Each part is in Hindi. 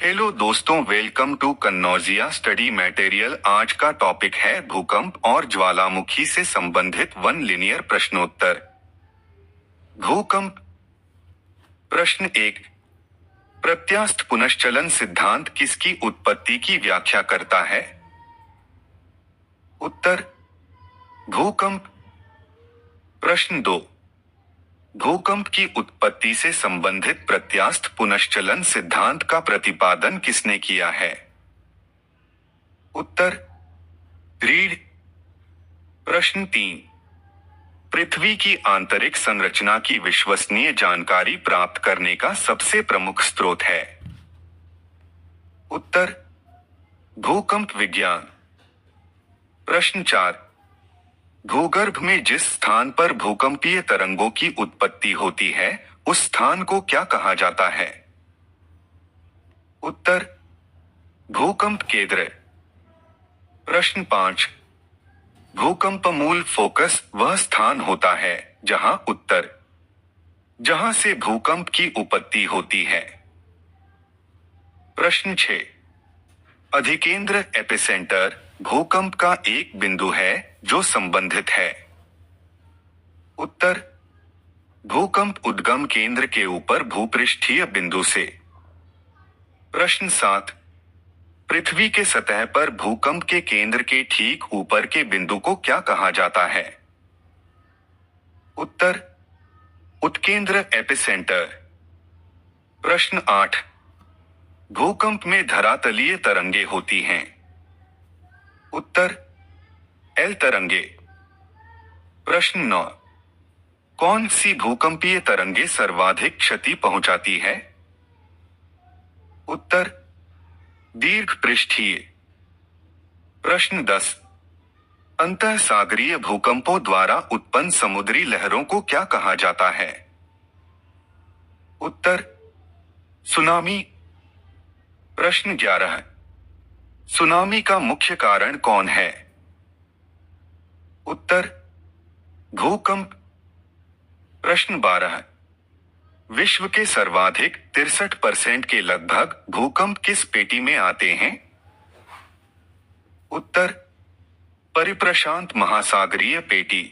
हेलो दोस्तों, welcome to Kannaujiya study material. आज का टॉपिक है भूकंप और ज्वालामुखी से संबंधित वन लिनियर प्रश्नोत्तर। भूकंप। प्रश्न 1। प्रत्यास्थ पुनश्चलन सिद्धांत किसकी उत्पत्ति की व्याख्या करता है? उत्तर भूकंप। प्रश्न 2। भूकंप की उत्पत्ति से संबंधित प्रत्यास्थ पुनश्चलन सिद्धांत का प्रतिपादन किसने किया है? उत्तर रीड। प्रश्न 3। पृथ्वी की आंतरिक संरचना की विश्वसनीय जानकारी प्राप्त करने का सबसे प्रमुख स्रोत है? उत्तर भूकंप विज्ञान। प्रश्न 4। भूगर्भ में जिस स्थान पर भूकंपीय तरंगों की उत्पत्ति होती है, उस स्थान को क्या कहा जाता है? उत्तर भूकंप केंद्र। प्रश्न 5। भूकंप मूल फोकस वह स्थान होता है जहां से भूकंप की उत्पत्ति होती है। प्रश्न 6। अधिकेंद्र एपिसेंटर भूकंप का एक बिंदु है जो संबंधित है। उत्तर भूकंप उद्गम केंद्र के ऊपर भूपृष्ठीय बिंदु से। प्रश्न 7। पृथ्वी के सतह पर भूकंप के केंद्र के ठीक ऊपर के बिंदु को क्या कहा जाता है? उत्तर उत्केंद्र एपिसेंटर। प्रश्न 8। भूकंप में धरातलीय तरंगे होती हैं। उत्तर एल तरंगे। प्रश्न 9। कौन सी भूकंपीय तरंगे सर्वाधिक क्षति पहुंचाती है? उत्तर दीर्घ पृष्ठीय। प्रश्न 10। अंतःसागरीय भूकंपों द्वारा उत्पन्न समुद्री लहरों को क्या कहा जाता है? उत्तर सुनामी। प्रश्न 11। सुनामी का मुख्य कारण कौन है? उत्तर भूकंप। प्रश्न 12। विश्व के सर्वाधिक 63% के लगभग भूकंप किस पेटी में आते हैं? उत्तर परिप्रशांत महासागरीय पेटी।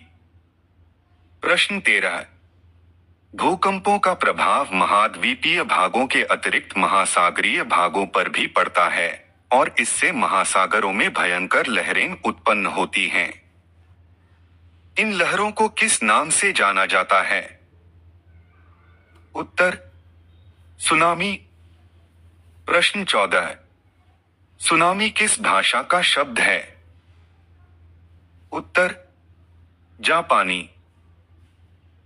प्रश्न 13। भूकंपों का प्रभाव महाद्वीपीय भागों के अतिरिक्त महासागरीय भागों पर भी पड़ता है और इससे महासागरों में भयंकर लहरें उत्पन्न होती हैं। इन लहरों को किस नाम से जाना जाता है? उत्तर सुनामी। प्रश्न 14। सुनामी किस भाषा का शब्द है? उत्तर जापानी।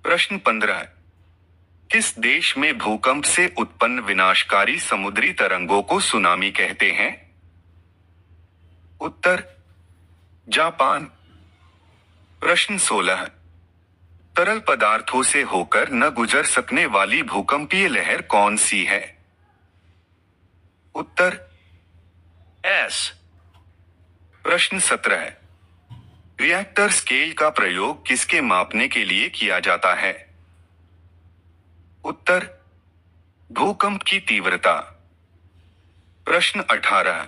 प्रश्न 15। किस देश में भूकंप से उत्पन्न विनाशकारी समुद्री तरंगों को सुनामी कहते हैं? उत्तर जापान। प्रश्न 16। तरल पदार्थों से होकर न गुजर सकने वाली भूकंपीय लहर कौन सी है? उत्तर एस। प्रश्न 17। रिएक्टर स्केल का प्रयोग किसके मापने के लिए किया जाता है? उत्तर भूकंप की तीव्रता। प्रश्न 18।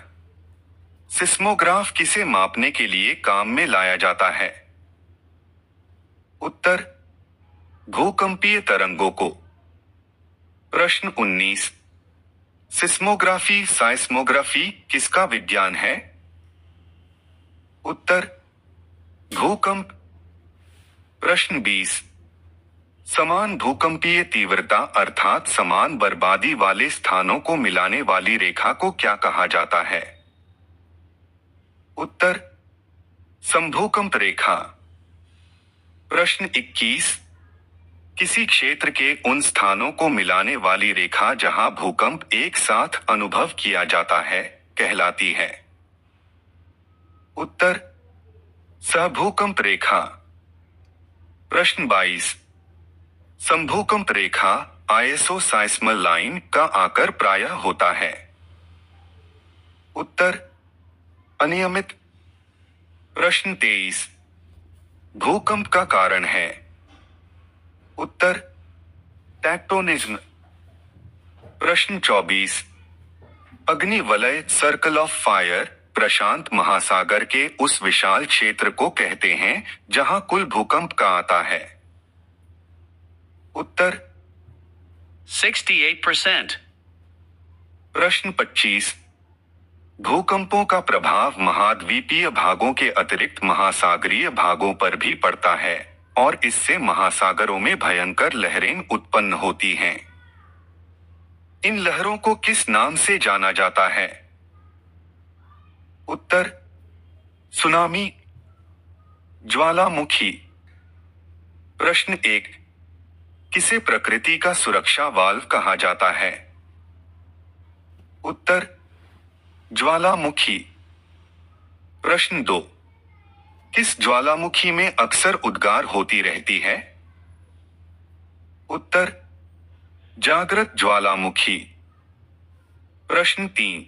सिस्मोग्राफ किसे मापने के लिए काम में लाया जाता है? उत्तर भूकंपीय तरंगों को। प्रश्न 19। सिस्मोग्राफी साइस्मोग्राफी किसका विज्ञान है? उत्तर भूकंप। प्रश्न 20। समान भूकंपीय तीव्रता अर्थात समान बर्बादी वाले स्थानों को मिलाने वाली रेखा को क्या कहा जाता है? उत्तर समभूकंप रेखा। प्रश्न 21। किसी क्षेत्र के उन स्थानों को मिलाने वाली रेखा जहां भूकंप एक साथ अनुभव किया जाता है कहलाती है? उत्तर सहभूकंप रेखा। प्रश्न 22। समभूकंप रेखा आइसोसाइस्मल लाइन का आकार प्रायः होता है? उत्तर अनियमित। प्रश्न 23। भूकंप का कारण है? उत्तर टेक्टोनिज्म। प्रश्न 24। अग्निवलय सर्कल ऑफ फायर प्रशांत महासागर के उस विशाल क्षेत्र को कहते हैं जहां कुल भूकंप का आता है। उत्तर 68%. प्रश्न 25। भूकंपों का प्रभाव महाद्वीपीय भागों के अतिरिक्त महासागरीय भागों पर भी पड़ता है और इससे महासागरों में भयंकर लहरें उत्पन्न होती हैं। इन लहरों को किस नाम से जाना जाता है? उत्तर सुनामी, ज्वालामुखी। प्रश्न 1। किसे प्रकृति का सुरक्षा वाल्व कहा जाता है? उत्तर ज्वालामुखी। प्रश्न 2। किस ज्वालामुखी में अक्सर उद्गार होती रहती है? उत्तर जागृत ज्वालामुखी। प्रश्न 3।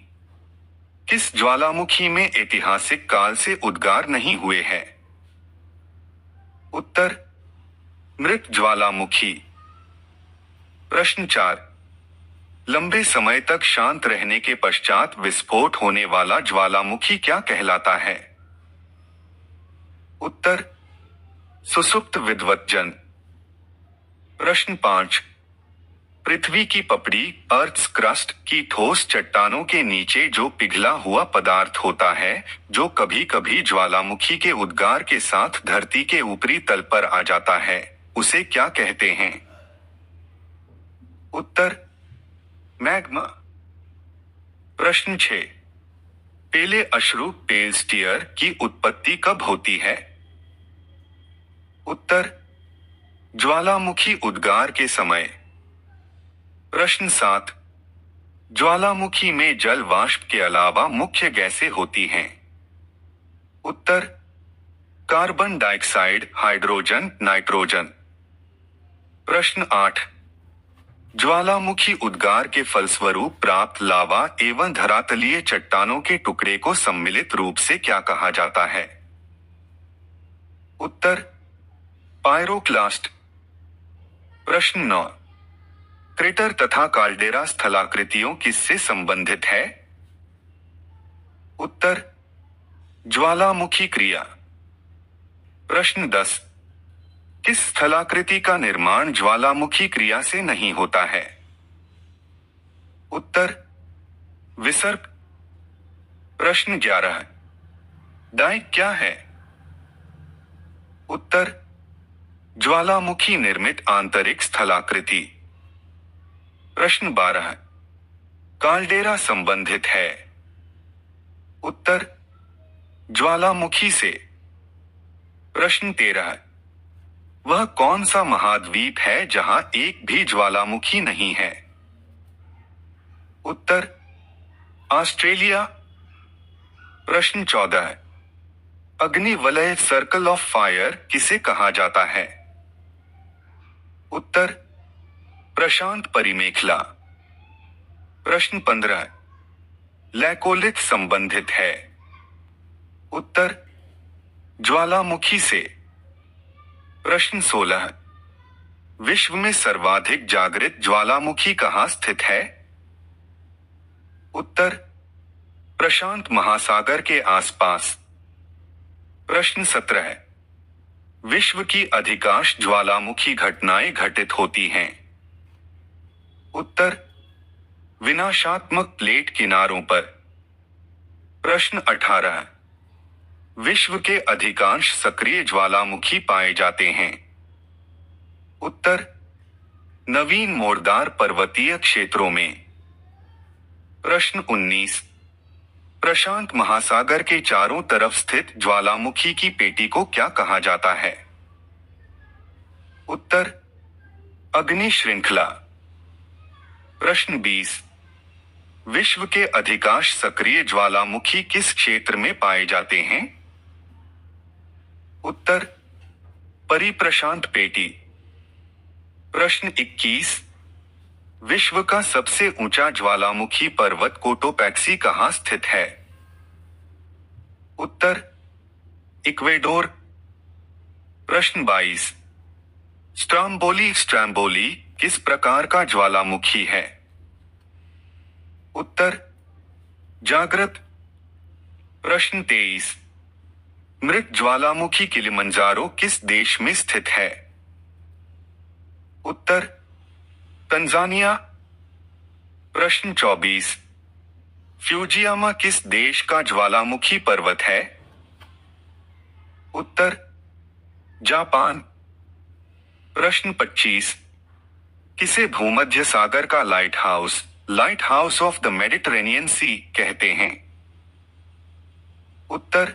किस ज्वालामुखी में ऐतिहासिक काल से उद्गार नहीं हुए हैं? उत्तर मृत ज्वालामुखी। प्रश्न 4। लंबे समय तक शांत रहने के पश्चात विस्फोट होने वाला ज्वालामुखी क्या कहलाता है? उत्तर सुसुप्त विद्वज्जन। प्रश्न 5। पृथ्वी की पपड़ी अर्थ्स क्रस्ट की ठोस चट्टानों के नीचे जो पिघला हुआ पदार्थ होता है जो कभी कभी ज्वालामुखी के उद्गार के साथ धरती के ऊपरी तल पर आ जाता है, उसे क्या कहते हैं? उत्तर मैग्मा। प्रश्न 6। पेले अश्रु पेल स्टीयर की उत्पत्ति कब होती है? उत्तर ज्वालामुखी उद्गार के समय। प्रश्न 7। ज्वालामुखी में जल वाष्प के अलावा मुख्य गैसें होती हैं? उत्तर कार्बन डाइऑक्साइड, हाइड्रोजन, नाइट्रोजन। प्रश्न 8। ज्वालामुखी उद्गार के फलस्वरूप प्राप्त लावा एवं धरातलीय चट्टानों के टुकड़े को सम्मिलित रूप से क्या कहा जाता है? उत्तर पायरोक्लास्ट। प्रश्न 9। क्रेटर तथा काल्डेरा स्थलाकृतियों किससे संबंधित है? उत्तर ज्वालामुखी क्रिया। प्रश्न 10। किस स्थलाकृति का निर्माण ज्वालामुखी क्रिया से नहीं होता है? उत्तर विसर्प। प्रश्न 11। डाइक क्या है? उत्तर ज्वालामुखी निर्मित आंतरिक स्थलाकृति। प्रश्न 12। काल्डेरा संबंधित है? उत्तर ज्वालामुखी से। प्रश्न 13। वह कौन सा महाद्वीप है जहां एक भी ज्वालामुखी नहीं है? उत्तर ऑस्ट्रेलिया। प्रश्न 14। अग्निवलय सर्कल ऑफ फायर किसे कहा जाता है? उत्तर प्रशांत परिमेखला। प्रश्न 15। लैकोलिथ संबंधित है? उत्तर ज्वालामुखी से। प्रश्न 16। विश्व में सर्वाधिक जागृत ज्वालामुखी कहाँ स्थित है? उत्तर प्रशांत महासागर के आसपास। प्रश्न 17। विश्व की अधिकांश ज्वालामुखी घटनाएं घटित होती हैं? उत्तर विनाशात्मक प्लेट किनारों पर। प्रश्न 18। विश्व के अधिकांश सक्रिय ज्वालामुखी पाए जाते हैं? उत्तर नवीन मोड़दार पर्वतीय क्षेत्रों में। प्रश्न 19। प्रशांत महासागर के चारों तरफ स्थित ज्वालामुखी की पेटी को क्या कहा जाता है? उत्तर अग्नि श्रृंखला। प्रश्न 20। विश्व के अधिकांश सक्रिय ज्वालामुखी किस क्षेत्र में पाए जाते हैं? उत्तर परिप्रशांत पेटी। प्रश्न 21। विश्व का सबसे ऊंचा ज्वालामुखी पर्वत कोटोपैक्सी कहाँ स्थित है? उत्तर इक्वेडोर। प्रश्न 22। स्ट्रैम्बोली किस प्रकार का ज्वालामुखी है? उत्तर जागृत। प्रश्न 23। मृत ज्वालामुखी किलिमंजारो किस देश में स्थित है? उत्तर तंजानिया। प्रश्न 24। फ्यूजियामा किस देश का ज्वालामुखी पर्वत है? उत्तर जापान। प्रश्न 25। किसे भूमध्य सागर का light house of the Mediterranean sea कहते हैं? उत्तर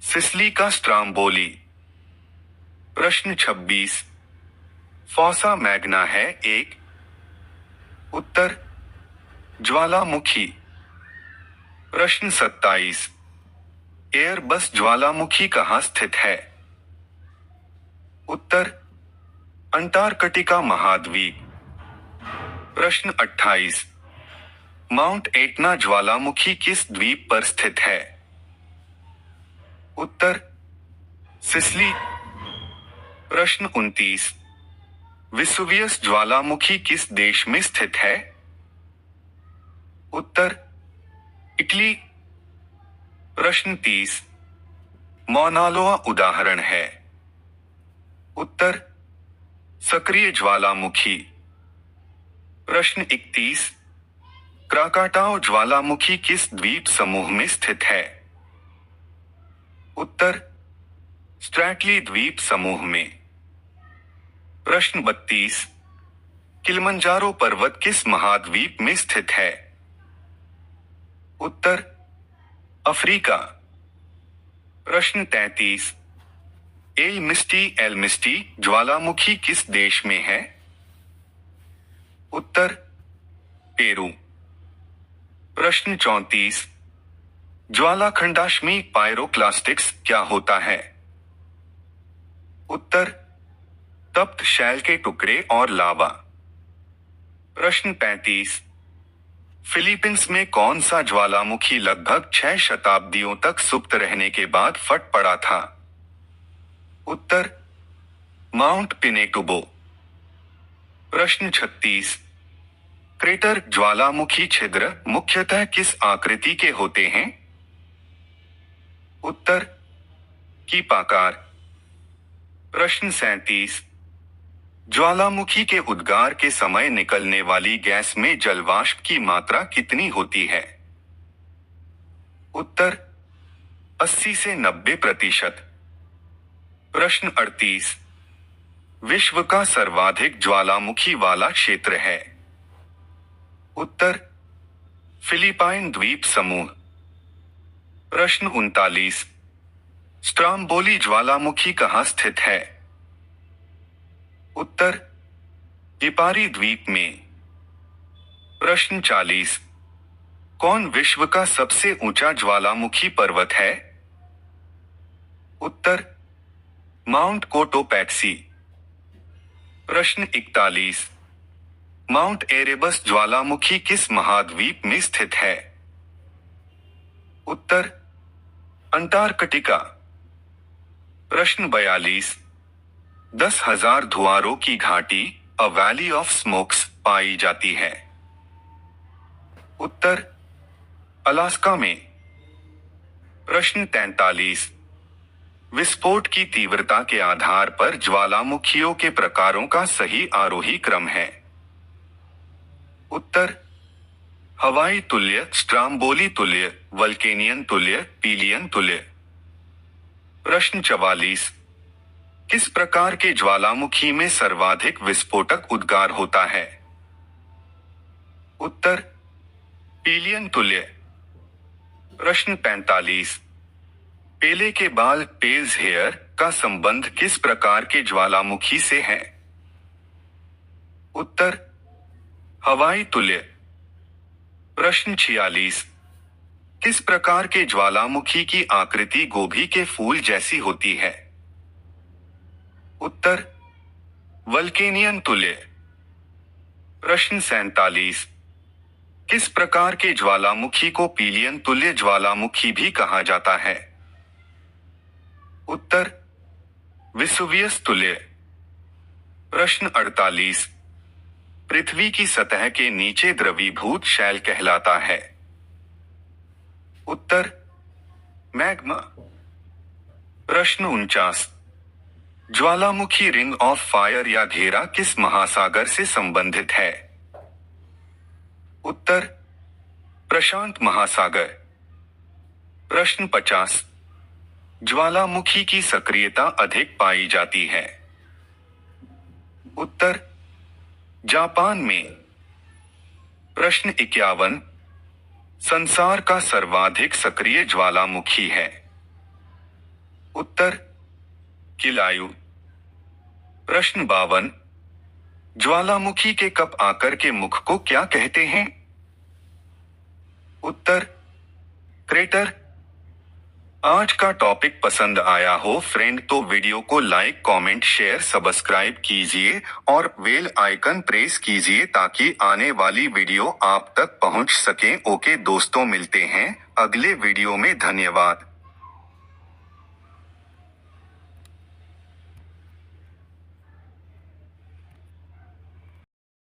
सिसिली का स्ट्राम्बोली। प्रश्न 26। फॉसा मैग्ना है एक? उत्तर ज्वालामुखी। प्रश्न 27। एयरबस ज्वालामुखी कहाँ स्थित है? उत्तर अंटार्कटिका महाद्वीप। प्रश्न 28। माउंट एटना ज्वालामुखी किस द्वीप पर स्थित है? उत्तर सिसिली। प्रश्न 29। विसुवियस ज्वालामुखी किस देश में स्थित है? उत्तर इटली। प्रश्न 30। मौना लोआ उदाहरण है? उत्तर सक्रिय ज्वालामुखी। प्रश्न 31। क्राकाटाओ ज्वालामुखी किस द्वीप समूह में स्थित है? उत्तर स्ट्रैटली द्वीप समूह में। प्रश्न 32। किलिमंजारो पर्वत किस महाद्वीप में स्थित है? उत्तर अफ्रीका। प्रश्न 33। एल मिस्टी ज्वालामुखी किस देश में है? उत्तर पेरू। प्रश्न 34। ज्वालाखंडाश्मी पायरोक्लास्टिक्स क्या होता है? उत्तर तप्त शैल के टुकड़े और लावा। प्रश्न 35। फिलीपींस में कौन सा ज्वालामुखी लगभग 6 शताब्दियों तक सुप्त रहने के बाद फट पड़ा था? उत्तर माउंट पिनेटुबो। प्रश्न 36। क्रेटर ज्वालामुखी छिद्र मुख्यतः किस आकृति के होते हैं? उत्तर कीपाकार। प्रश्न 37। ज्वालामुखी के उद्गार के समय निकलने वाली गैस में जलवाष्प की मात्रा कितनी होती है? उत्तर 80 से 90%। प्रश्न 38। विश्व का सर्वाधिक ज्वालामुखी वाला क्षेत्र है? उत्तर फिलीपाइन द्वीप समूह। प्रश्न 39। स्ट्राम्बोली ज्वालामुखी कहाँ स्थित है? उत्तर लिपारी द्वीप में। प्रश्न 40। कौन विश्व का सबसे ऊंचा ज्वालामुखी पर्वत है? उत्तर माउंट कोटोपैक्सी। प्रश्न 41। माउंट एरेबस ज्वालामुखी किस महाद्वीप में स्थित है? उत्तर अंटार्कटिका। प्रश्न 42। 10,000 धुआरों की घाटी अ वैली ऑफ स्मोक्स पाई जाती है? उत्तर अलास्का में। प्रश्न 43। विस्फोट की तीव्रता के आधार पर ज्वालामुखियों के प्रकारों का सही आरोही क्रम है? उत्तर हवाई तुल्य, स्ट्राम्बोली तुल्य, वल्केनियन तुल्य, पीलियन तुल्य। प्रश्न 44। किस प्रकार के ज्वालामुखी में सर्वाधिक विस्फोटक उद्गार होता है? उत्तर पीलियन तुल्य। प्रश्न 45। पेले के बाल पेल्स हेयर का संबंध किस प्रकार के ज्वालामुखी से है? उत्तर हवाई तुल्य। प्रश्न 46। किस प्रकार के ज्वालामुखी की आकृति गोभी के फूल जैसी होती है? उत्तर वल्केनियन तुल्य। प्रश्न 47। किस प्रकार के ज्वालामुखी को पीलियन तुल्य ज्वालामुखी भी कहा जाता है? उत्तर विसुवियस तुल्य। प्रश्न 48। पृथ्वी की सतह के नीचे द्रवीभूत शैल कहलाता है? उत्तर मैग्मा। प्रश्न 49, ज्वालामुखी रिंग ऑफ फायर या घेरा किस महासागर से संबंधित है? उत्तर प्रशांत महासागर। प्रश्न 50, ज्वालामुखी की सक्रियता अधिक पाई जाती है? उत्तर जापान में। प्रश्न 51, संसार का सर्वाधिक सक्रिय ज्वालामुखी है? उत्तर किलायु। प्रश्न 52, ज्वालामुखी के कप आकर के मुख को क्या कहते हैं? उत्तर क्रेटर। आज का टॉपिक पसंद आया हो फ्रेंड तो वीडियो को लाइक कमेंट शेयर सब्सक्राइब कीजिए और बेल आइकन प्रेस कीजिए ताकि आने वाली वीडियो आप तक पहुंच सके। ओके दोस्तों, मिलते हैं अगले वीडियो में। धन्यवाद।